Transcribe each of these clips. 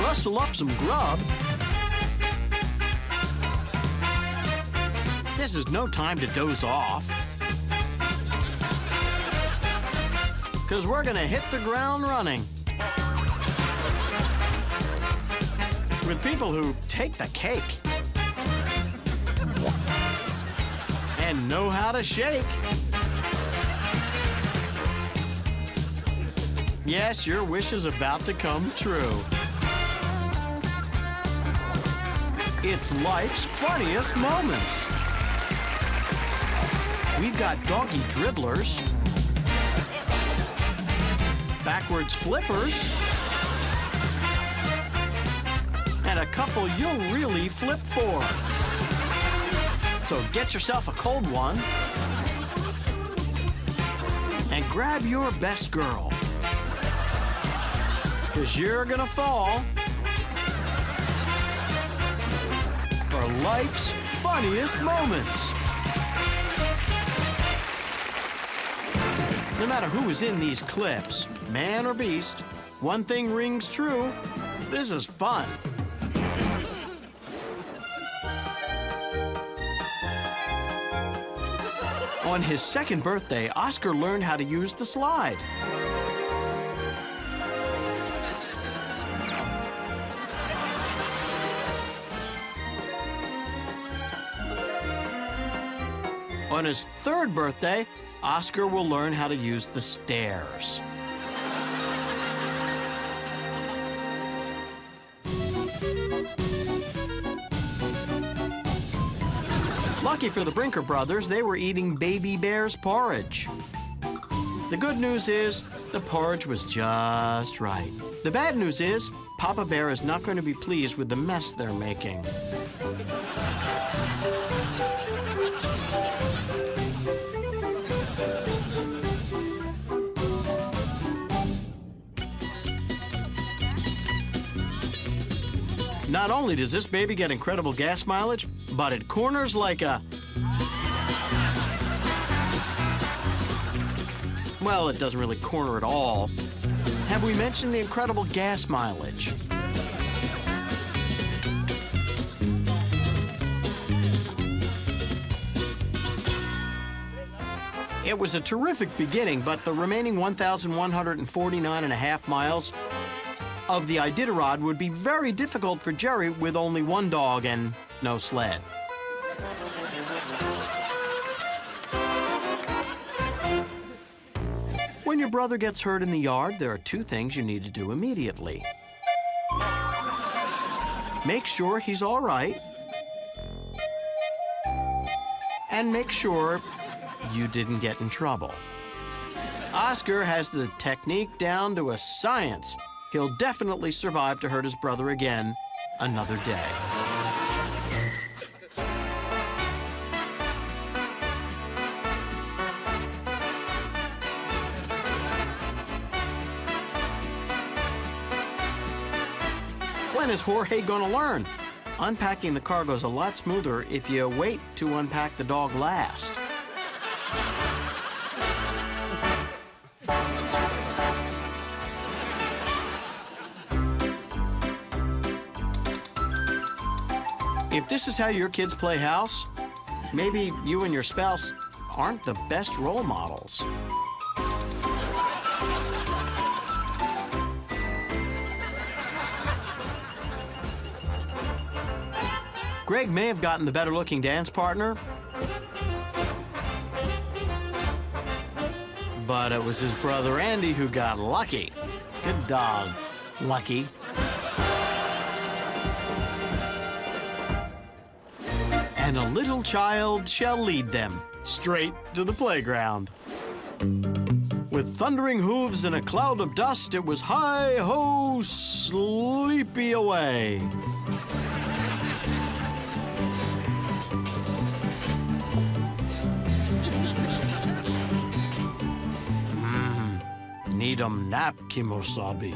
rustle up some grub. This is no time to doze off, 'cause we're gonna hit the ground running. With people who take the cake and know how to shake. Yes, your wish is about to come true. It's life's funniest moments. We've got doggy dribblers, backwards flippers, and a couple you'll really flip for. So get yourself a cold one and grab your best girl, 'cause you're gonna fall for life's funniest moments. No matter who is in these clips, man or beast, one thing rings true: this is fun. On his second birthday, Oscar learned how to use the slide. On his third birthday, Oscar will learn how to use the stairs. Lucky for the Brinker brothers, they were eating Baby Bear's porridge. The good news is, the porridge was just right. The bad news is, Papa Bear is not going to be pleased with the mess they're making. Not only does this baby get incredible gas mileage, but it corners like a... Well, it doesn't really corner at all. Have we mentioned the incredible gas mileage? It was a terrific beginning, but the remaining 1,149.5 miles of the Iditarod would be very difficult for Jerry with only one dog and no sled. When your brother gets hurt in the yard, there are two things you need to do immediately. Make sure he's all right, and make sure you didn't get in trouble. Oscar has the technique down to a science. He'll definitely survive to hurt his brother again another day. When is Jorge gonna learn? Unpacking the car goes a lot smoother if you wait to unpack the dog last. If this is how your kids play house, maybe you and your spouse aren't the best role models. Greg may have gotten the better-looking dance partner, but it was his brother Andy who got lucky. Good dog, Lucky. And a little child shall lead them straight to the playground. With thundering hooves and a cloud of dust, it was hi-ho, sleepy away. Need 'em nap, Kimosabi.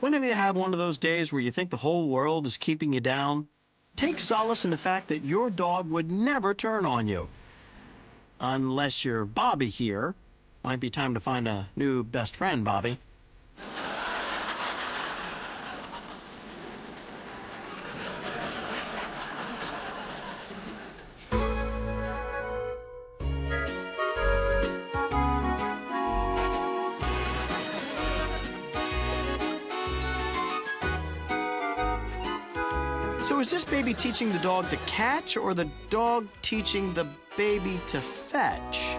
Whenever you have one of those days where you think the whole world is keeping you down, take solace in the fact that your dog would never turn on you. Unless you're Bobby here. Might be time to find a new best friend, Bobby. So is this baby teaching the dog to catch, or the dog teaching the baby to fetch?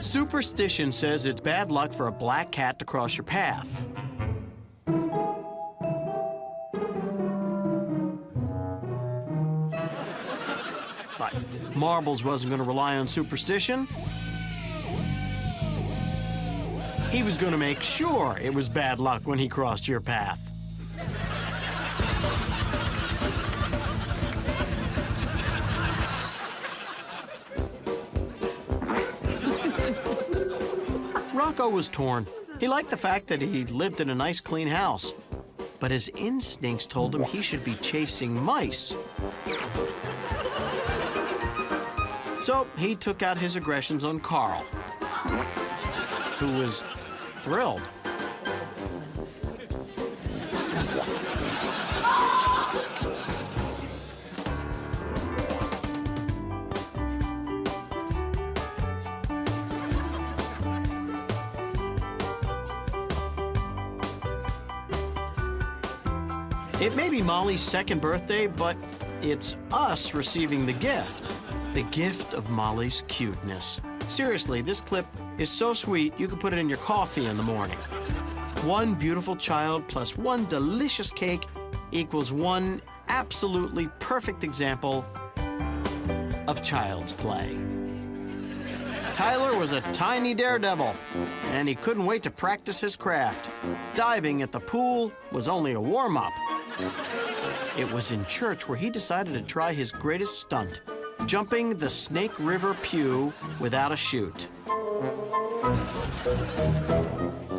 Superstition says it's bad luck for a black cat to cross your path. But Marbles wasn't going to rely on superstition. He was going to make sure it was bad luck when he crossed your path. Rocco was torn. He liked the fact that he lived in a nice, clean house. But his instincts told him he should be chasing mice. So he took out his aggressions on Carl, who was thrilled. It may be Molly's second birthday, but it's us receiving the gift. The gift of Molly's cuteness. Seriously, this clip is so sweet you could put it in your coffee in the morning. One beautiful child plus one delicious cake equals one absolutely perfect example of child's play. Tyler was a tiny daredevil, and he couldn't wait to practice his craft. Diving at the pool was only a warm-up. It was in church where he decided to try his greatest stunt, jumping the Snake River pew without a chute.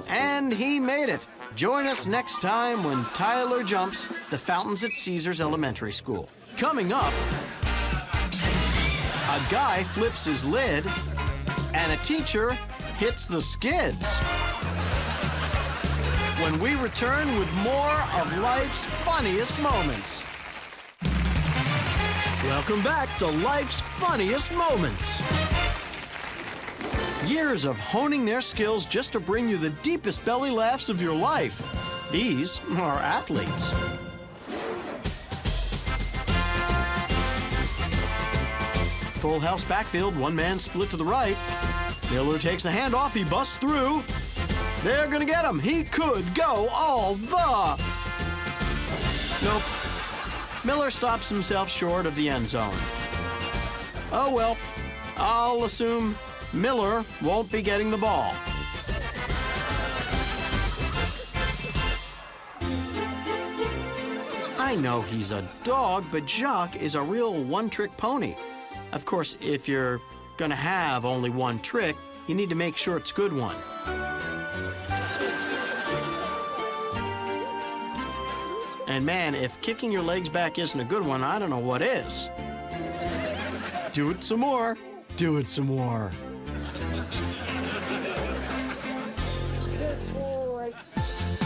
And he made it. Join us next time when Tyler jumps the fountains at Caesars Elementary School. Coming up, a guy flips his lid and a teacher hits the skids. When we return with more of life's funniest moments. Welcome back to Life's Funniest Moments. Years of honing their skills just to bring you the deepest belly laughs of your life. These are athletes. Full house backfield, one man split to the right. Miller takes a handoff, he busts through. They're gonna get him. He could go all the... Nope. Miller stops himself short of the end zone. Oh well, I'll assume Miller won't be getting the ball. I know he's a dog, but Jacques is a real one-trick pony. Of course, if you're gonna have only one trick, you need to make sure it's a good one. And man, if kicking your legs back isn't a good one, I don't know what is. Do it some more. Do it some more.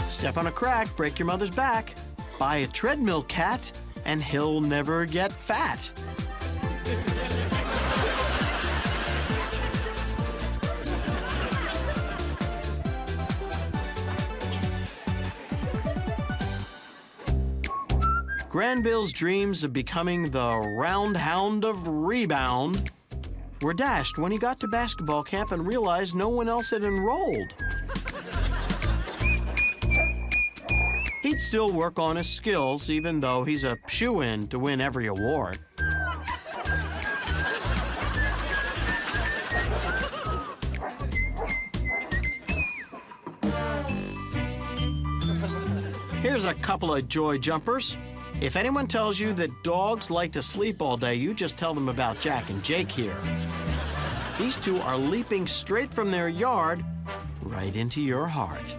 Step on a crack, break your mother's back. Buy a treadmill cat, and he'll never get fat. Granville's dreams of becoming the round hound of rebound were dashed when he got to basketball camp and realized no one else had enrolled. He'd still work on his skills, even though he's a shoo-in to win every award. Here's a couple of joy jumpers. If anyone tells you that dogs like to sleep all day, you just tell them about Jack and Jake here. These two are leaping straight from their yard right into your heart.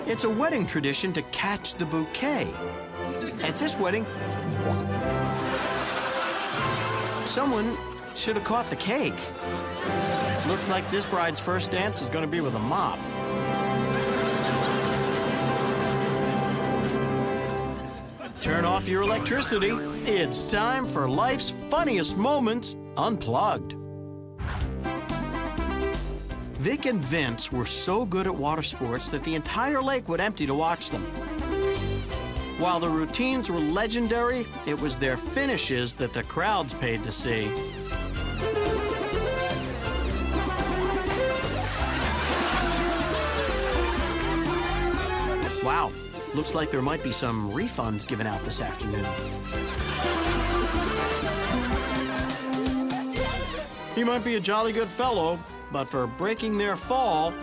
It's a wedding tradition to catch the bouquet. At this wedding, someone should have caught the cake. Looks like this bride's first dance is going to be with a mop. Turn off your electricity. It's time for life's funniest moments unplugged. Vic and Vince were so good at water sports that the entire lake would empty to watch them. While the routines were legendary, it was their finishes that the crowds paid to see. Wow, looks like there might be some refunds given out this afternoon. He might be a jolly good fellow, but for breaking their fall,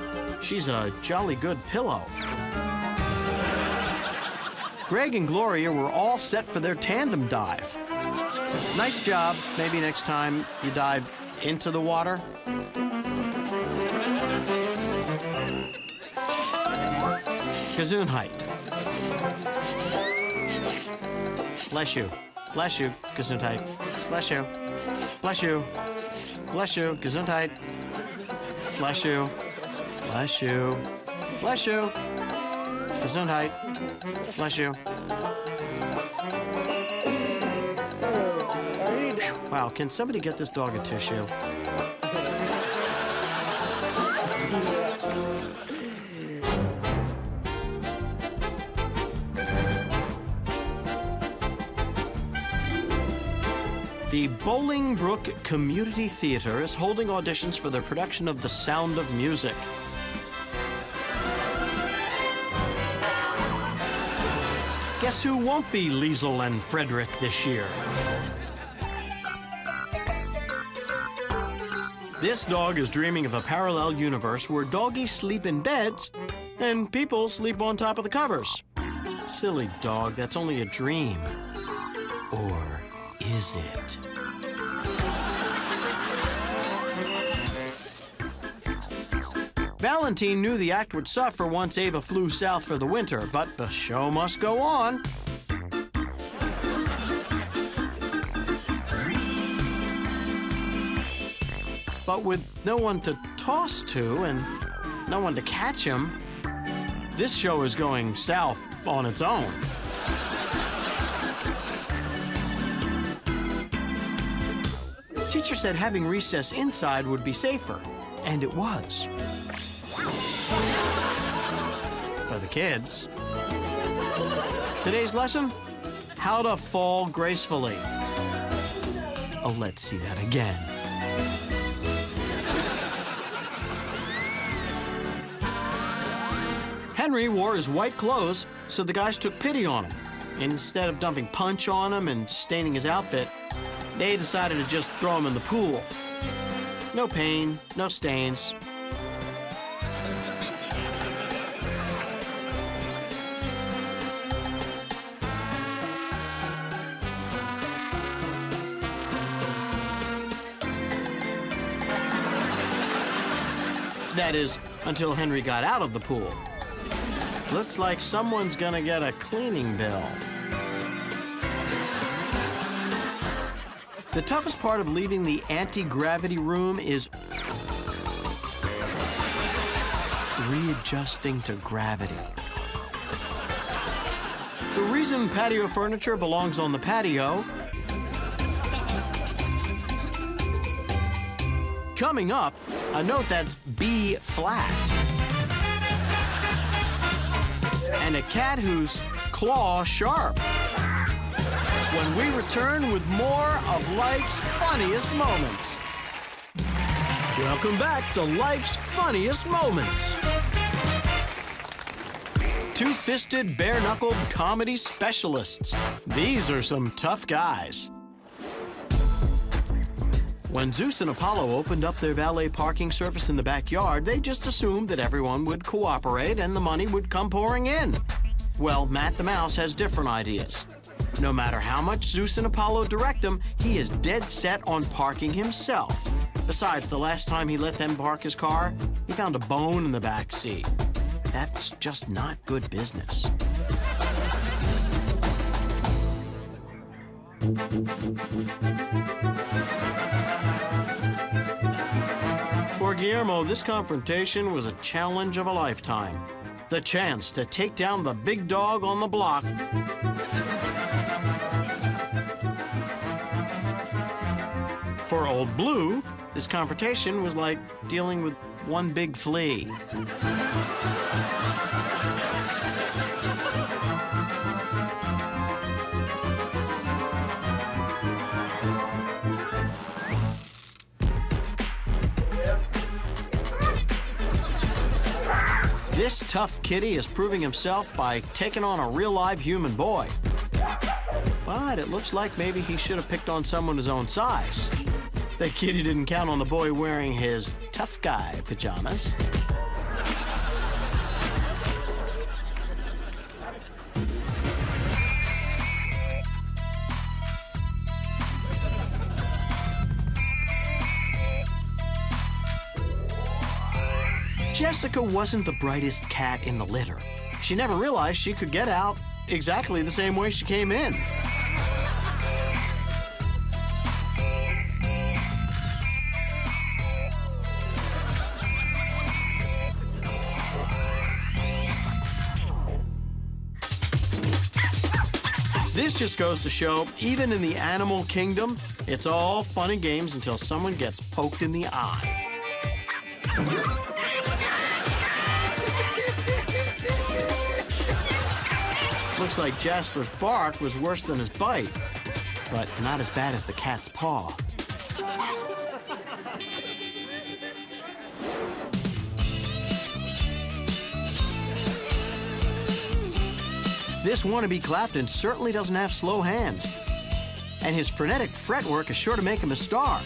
she's a jolly good pillow. Greg and Gloria were all set for their tandem dive. Nice job. Maybe next time you dive into the water. Gesundheit. Bless you. Bless you. Gesundheit. Bless you. Bless you. Bless you. Gesundheit. Bless you. Bless you. Bless you. Gesundheit. Bless you. Wow, can somebody get this dog a tissue? The Bolingbrook Community Theater is holding auditions for their production of The Sound of Music. Guess who won't be Liesel and Frederick this year? This dog is dreaming of a parallel universe where doggies sleep in beds and people sleep on top of the covers. Silly dog, that's only a dream. Or is it? Valentine knew the act would suffer once Ava flew south for the winter, but the show must go on. But with no one to toss to and no one to catch him, this show is going south on its own. Teacher said having recess inside would be safer, and it was. For the kids. Today's lesson, how to fall gracefully. Oh, let's see that again. Henry wore his white clothes, so the guys took pity on him. Instead of dumping punch on him and staining his outfit, they decided to just throw him in the pool. No pain, no stains. That is, until Henry got out of the pool. Looks like someone's gonna get a cleaning bill. The toughest part of leaving the anti-gravity room is readjusting to gravity. The reason patio furniture belongs on the patio. Coming up, a note that's B flat. And a cat whose claw sharp. When we return with more of life's funniest moments. Welcome back to Life's Funniest Moments. Two-fisted, bare-knuckled comedy specialists. These are some tough guys. When Zeus and Apollo opened up their valet parking service in the backyard, they just assumed that everyone would cooperate and the money would come pouring in. Well, Matt the Mouse has different ideas. No matter how much Zeus and Apollo direct him, he is dead set on parking himself. Besides, the last time he let them park his car, he found a bone in the back seat. That's just not good business. For Guillermo, this confrontation was a challenge of a lifetime. The chance to take down the big dog on the block. For Old Blue, this confrontation was like dealing with one big flea. This tough kitty is proving himself by taking on a real live human boy. But it looks like maybe he should have picked on someone his own size. The kitty didn't count on the boy wearing his tough guy pajamas. Jessica wasn't the brightest cat in the litter. She never realized she could get out exactly the same way she came in. This just goes to show, even in the animal kingdom, it's all fun and games until someone gets poked in the eye. Looks like Jasper's bark was worse than his bite, but not as bad as the cat's paw. This wannabe Clapton certainly doesn't have slow hands, and his frenetic fretwork is sure to make him a star.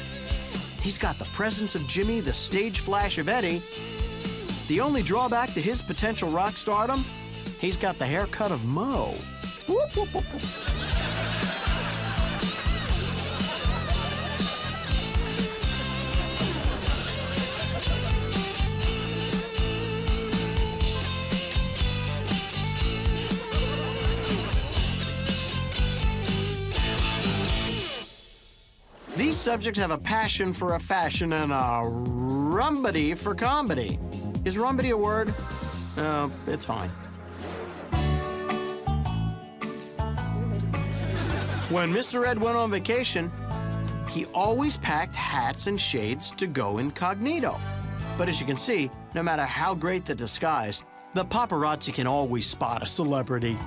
He's got the presence of Jimmy, the stage flash of Eddie. The only drawback to his potential rock stardom, he's got the haircut of Mo. Whoop, whoop, whoop, whoop. These subjects have a passion for a fashion and a rumbity for comedy. Is rumbity a word? It's fine. When Mr. Ed went on vacation, he always packed hats and shades to go incognito. But as you can see, no matter how great the disguise, the paparazzi can always spot a celebrity.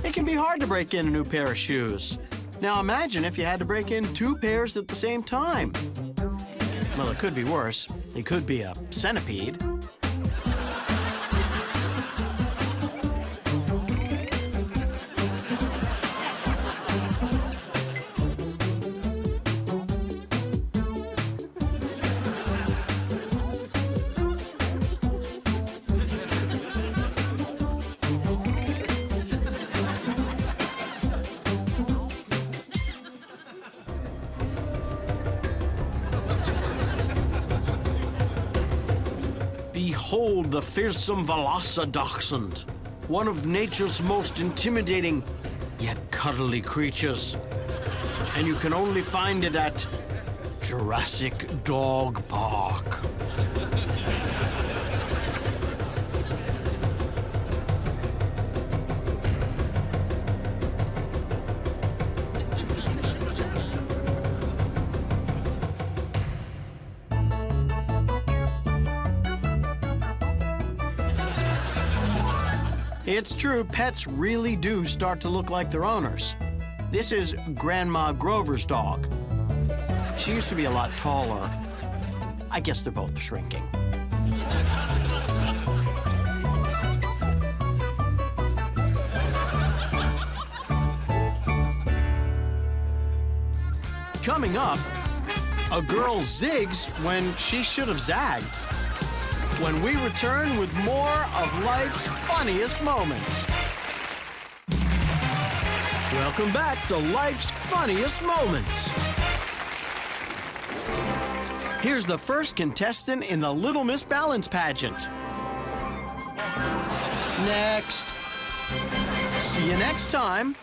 It can be hard to break in a new pair of shoes. Now imagine if you had to break in 2 pairs at the same time. Well, it could be worse. It could be a centipede. Behold the fearsome velociraptor, one of nature's most intimidating yet cuddly creatures. And you can only find it at Jurassic Dog Park. It's true, pets really do start to look like their owners. This is Grandma Grover's dog. She used to be a lot taller. I guess they're both shrinking. Coming up, a girl zigs when she should have zagged. When we return with more of life's funniest moments. Welcome back to Life's Funniest Moments. Here's the first contestant in the Little Miss Balance pageant. Next. See you next time.